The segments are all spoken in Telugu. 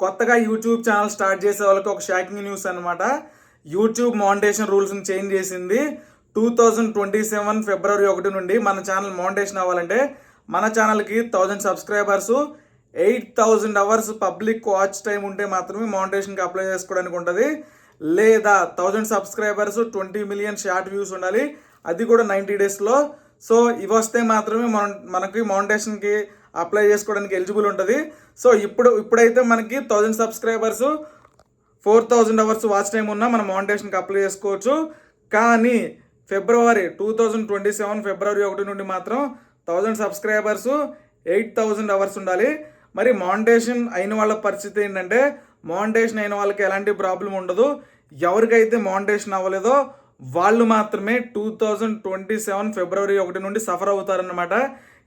కొత్తగా యూట్యూబ్ ఛానల్ స్టార్ట్ చేసే వాళ్ళకి ఒక షాకింగ్ న్యూస్ అనమాట. యూట్యూబ్ మానిటేషన్ రూల్స్ని చేంజ్ చేసింది. 2027 ఫిబ్రవరి 1 నుండి మన ఛానల్ మానిటేషన్ అవ్వాలంటే మన ఛానల్కి 1000 subscribers 8000 hours public watch time ఉంటే మాత్రమే మానిటేషన్కి అప్లై చేసుకోవడానికి ఉంటుంది. లేదా 1000 సబ్స్క్రైబర్స్ 20 మిలియన్ షార్ట్ వ్యూస్ ఉండాలి, అది కూడా 90 డేస్లో. సో ఇవి వస్తే మాత్రమే మనకి మానిటేషన్కి అప్లై చేసుకోవడానికి ఎలిజిబుల్ ఉంటుంది. సో ఇప్పుడైతే మనకి 1000 సబ్స్క్రైబర్స్ 4000 అవర్స్ వాచ్ టైం ఉన్నా మనం మానిటేషన్కి అప్లై చేసుకోవచ్చు. కానీ 2027 ఫిబ్రవరి 1 నుండి మాత్రం 1000 సబ్స్క్రైబర్స్ 8000 అవర్స్ ఉండాలి. మరి మానిటేషన్ అయిన వాళ్ళ పరిస్థితి ఏంటంటే, మానిటేషన్ అయిన వాళ్ళకి ఎలాంటి ప్రాబ్లం ఉండదు. ఎవరికైతే మానిటేషన్ అవ్వలేదో వాళ్ళు మాత్రమే 2027 ఫిబ్రవరి 1 నుండి సఫర్ అవుతారన్నమాట.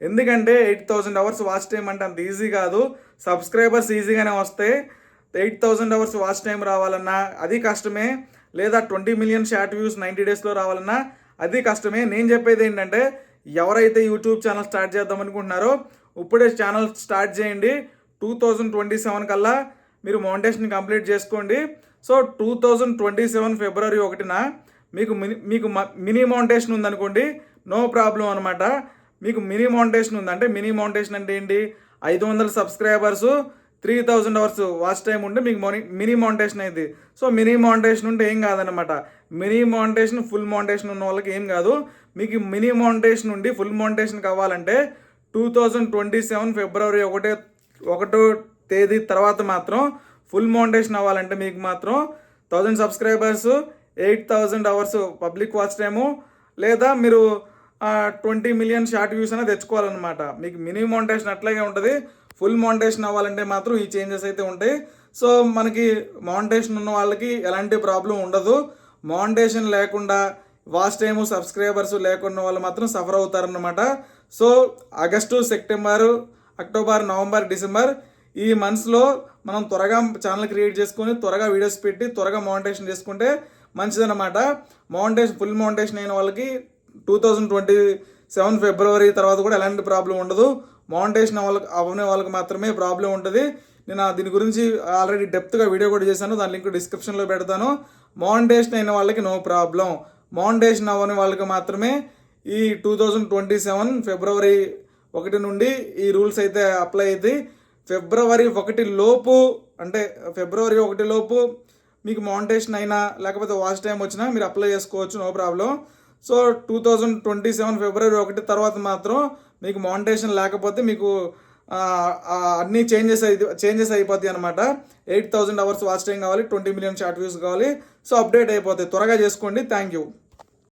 ఎందుకంటే 8000 అవర్స్ వాచ్ టైం అంటే అంత ఈజీ కాదు. సబ్స్క్రైబర్స్ ఈజీగానే వస్తాయి, 8000 అవర్స్ వాచ్ టైం రావాలన్నా అది కష్టమే. లేదా 20 మిలియన్ షార్ట్ వ్యూస్ 90 డేస్లో రావాలన్నా అది కష్టమే. నేను చెప్పేది ఏంటంటే, ఎవరైతే యూట్యూబ్ ఛానల్ స్టార్ట్ చేద్దాం అనుకుంటున్నారో ఇప్పుడే ఛానల్ స్టార్ట్ చేయండి. 2027 కల్లా మీరు మానిటేషన్ కంప్లీట్ చేసుకోండి. సో 2027 ఫిబ్రవరి 1న మీకు మినీ మానిటేషన్ ఉందనుకోండి, నో ప్రాబ్లం అనమాట. మీకు మినీ మానిటేషన్ ఉందంటే, మినీ మానిటేషన్ అంటే ఏంటి, 500 సబ్స్క్రైబర్స్ 3000 అవర్స్ వాచ్ టైం ఉంటే మీకు మినీ మానిటేషన్ అయింది. సో మినీ మానిటేషన్ ఉంటే ఏం కాదనమాట. మినీ మానిటేషన్ ఫుల్ మానిటేషన్ ఉన్న వాళ్ళకి ఏం కాదు. మీకు మినీ మానిటేషన్ ఉండి ఫుల్ మానిటేషన్ కావాలంటే 2027 ఫిబ్రవరి 1వ తేదీ తర్వాత మాత్రం ఫుల్ మానిటేషన్ అవ్వాలంటే మీకు మాత్రం 1000 subscribers 8000 hours public watch time, లేదా మీరు 20 మిలియన్ షార్ట్ వ్యూస్ అనేది తెచ్చుకోవాలన్నమాట. మీకు మినీ మానిటేషన్ అట్లాగే ఉంటుంది. ఫుల్ మానిటేషన్ అవ్వాలంటే మాత్రం ఈ చేంజెస్ అయితే ఉంటాయి. సో మనకి మానిటేషన్ ఉన్న వాళ్ళకి ఎలాంటి ప్రాబ్లం ఉండదు. మానిటేషన్ లేకుండా వాచ్ టైము సబ్స్క్రైబర్స్ లేకుండా వాళ్ళు మాత్రం సఫర్ అవుతారన్నమాట. So August, September, October, November, December ఈ మంత్స్లో మనం త్వరగా ఛానల్ క్రియేట్ చేసుకొని త్వరగా వీడియోస్ పెట్టి త్వరగా మానిటేషన్ చేసుకుంటే మంచిదన్నమాట. ఫుల్ మానిటేషన్ అయిన వాళ్ళకి 2027 ఫిబ్రవరి తర్వాత కూడా ఎలాంటి ప్రాబ్లం ఉండదు. మానిటేషన్ అవనే వాళ్ళకి మాత్రమే ప్రాబ్లం ఉంటుంది. నేను దీని గురించి ఆల్రెడీ డెప్త్గా వీడియో కూడా చేశాను, దాని లింక్ డిస్క్రిప్షన్లో పెడతాను. మానిటేషన్ అయిన వాళ్ళకి నో ప్రాబ్లం, మానిటేషన్ అవ్వని వాళ్ళకి మాత్రమే ఈ 2027 ఫిబ్రవరి 1 నుండి ఈ రూల్స్ అయితే అప్లై అవుతాయి. ఫిబ్రవరి 1 లోపు అంటే ఫిబ్రవరి 1 లోపు మీకు మానిటేషన్ అయినా లేకపోతే వాచ్ టైం వచ్చినా మీరు అప్లై చేసుకోవచ్చు, నో ప్రాబ్లం. సో 2027 ఫిబ్రవరి 1 తర్వాత మాత్రం మీకు మానిటేషన్ లేకపోతే మీకు అన్నీ చేంజెస్ అయిపోతాయి అనమాట. 8000 అవర్స్ వాచ్ టైం కావాలి, 20 మిలియన్ షార్ట్ వ్యూస్ కావాలి. సో అప్డేట్ అయిపోతాయి, త్వరగా చేసుకోండి. Thank you.